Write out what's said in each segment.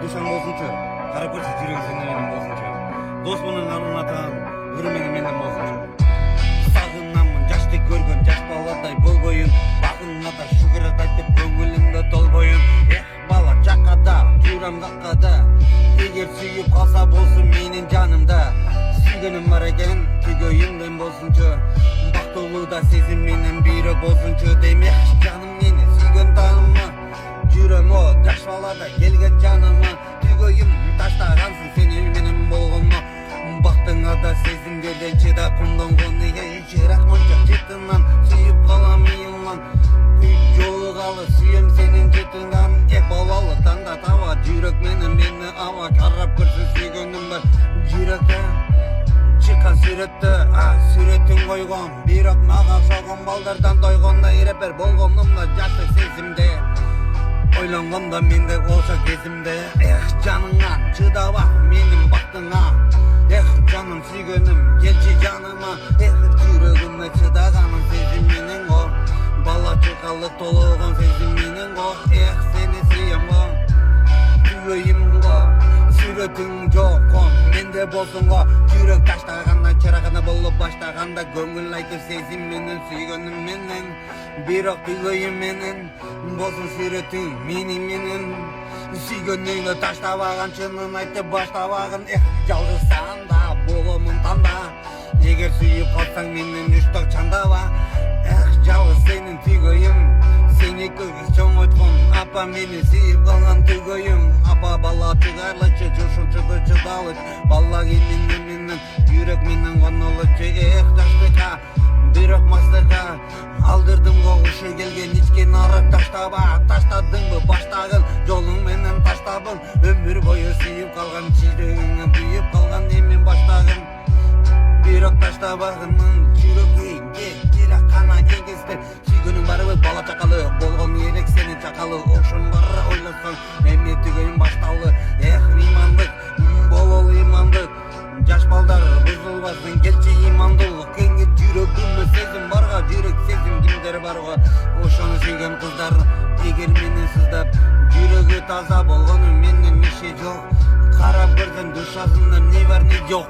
душаң болсунчу, карап көрсө жүрөгү сенден менен болсунчу. Дос менен анын атаган, ыры менен болсунчу. Сагынамын жашты көргөн жаш баладай болбойун, багыңада шүгүрөт айтып көңүлүңдө толбойун. Эх бала жакада, жүрөм какада, эгер сүйүп калса болсун менин жанымда. Сүйгөнүм бар экен, түйгөйүмдөн болсунчу. Бактылуу да сезим менен бирок болсунчу демек жаным мени сүйгөн таныма. Жүрөм о жаш балада келген жаныма. Түйгөйүм таштагансың сени менен болгоно. Бактыңа да сезимдерден чыдап кумдонгону жыраак монча жытынан сүйүп калам ыйылман. Жолугалы сүйөм сенин жытыңан. Балалы таңда таба жүрөк менен мени аба карап көрсө сүйгөнүм бар жүрөктө. Чыккан сүрөтүң койгон, бирок мага окшогон балдардан тойгондой репер болгонумда жаштык сезимде. Ойлонгондо менде болсо кезимде. Эх жаныңа чыдаба менин бактыңа. Эх жаным сүйгөнүм келчи жаныма. Эх жүрөгүмө чыдаганың сезим менен го. Бала чыкалы толгон сезим менен го. Эх сени сүйөм го, сүйөйүм го. Сүрөтүң жок менде болсун го. Жүрөк таштаганда чырагына болуп баштаганда көңүл айтып сезим менен сүйгөнүм менен. Бирок түйгөйүм менен болсун сүрөтүң мени менен. Сүйгөнүңдү таштабаган чынын айтып баштабаган. Эх жалгызсаң да боломун танда. Эгер сүйүп калсаң менен үчтөк чандаба. Эх жалгыз сенин түйгөйүм, сени көзгө чоңойткон апа мени сүйүп калган түйгөйүм. Апа бала чыгарлычы жошунчуду чыдалыч. Бала кимине менен жүрөк менен конолучу. Эх жаштыкка бирок мастыкка алдырдым го ушу келген ичкен арык таштаба. Таштадыңбы баштагын жолуң менен таштабын. Өмүр бою сүйүп калган жүрөгүңө күйүп калган эми баштагын. Бирок таштабагынын жүрөгүңө жирак кана эгиздеп. Сүйгөнүң барыбы бала чакалы болгон элек сенин чакалы. Ошон бары ойлосоң эми түйгөйүм башталды. Эх ыймандык бололу ыймандык. Жаш балдар бузулбасын келчи ыймандуулук. Кеңир жүрөгүмө сезим барга, жүрөк сезим кимдер барга. Ошону сүйгөн кыздар эгер менен сыздап жүрөгү таза болгону менен иши жок. Карап көргөн душасында не бар не жок.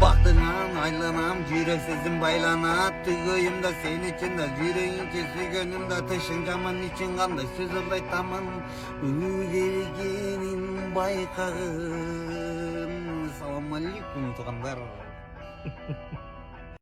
Бактыңан айланам, жүрөк сезим байланат. Түйгөйүм да сени чында, жүрөгүңчө сүйгөнүм да. Тышың жаман ичиң кандай сөз айтамын. Келгенин байкагын. Салам алейкум туугандар.